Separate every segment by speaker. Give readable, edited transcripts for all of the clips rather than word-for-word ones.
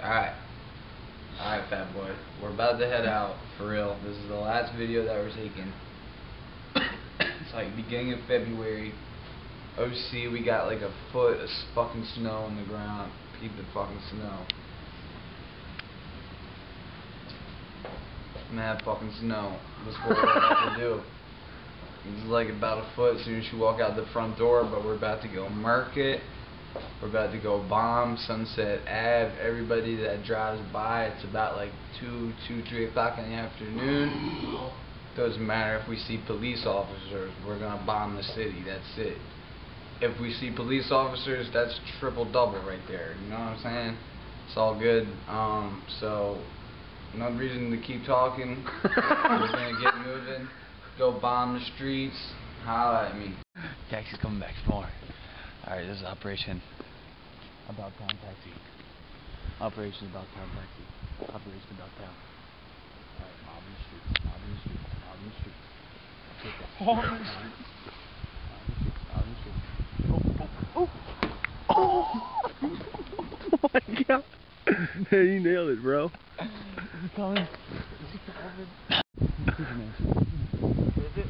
Speaker 1: Alright, fat boy. We're about to head out, for real. This is the last video that we're taking. It's like beginning of February. OC, we got like a foot of fucking snow on the ground. Peep the fucking snow. Mad fucking snow. That's what we're about to do. It's like about a foot as soon as you walk out the front door, but we're about to go market. We're about to go bomb Sunset Ave. Everybody that drives by, it's about like 3 o'clock in the afternoon. Doesn't matter if we see police officers, we're gonna bomb the city. That's it. If we see police officers, that's triple double right there. You know what I'm saying? It's all good. So no reason to keep talking. We're gonna get moving. Go bomb the streets. Holla at me.
Speaker 2: Taxi's coming back for more. Alright, this is Operation About Town Taxi. Operation About Town Taxi. Operation About Town. Alright, mob in the streets. Mob in the streets. Mob in the streets. Mob in the streets. Mob in the streets.
Speaker 3: Oh my god. Hey, you nailed it, bro.
Speaker 2: Is he coming? Is he coming? Is it?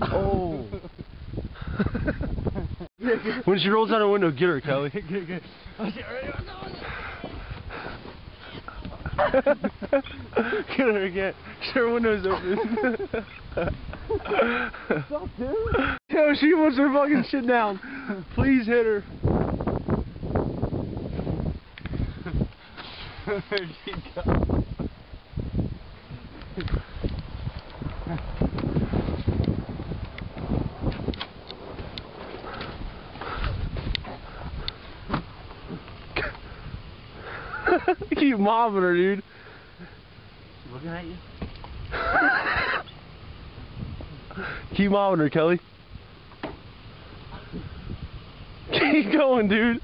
Speaker 3: Oh. When she rolls out her window, get her, Kelly. Get her again. Her window's open.
Speaker 2: What's up, dude?
Speaker 3: Yo, she wants her fucking shit down. Please hit her.
Speaker 2: Where'd she go?
Speaker 3: Keep mobbing her, dude.
Speaker 2: She looking at you?
Speaker 3: Keep mobbing her, Kelly. Keep going, dude.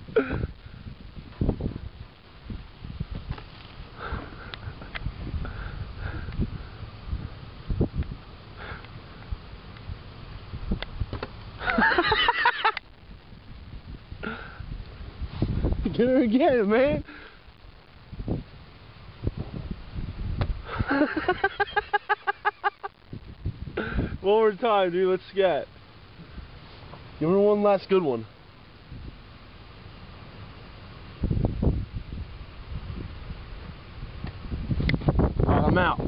Speaker 3: Get her again, man. One more time, dude. Let's scat. Give her one last good one. Alright, I'm out.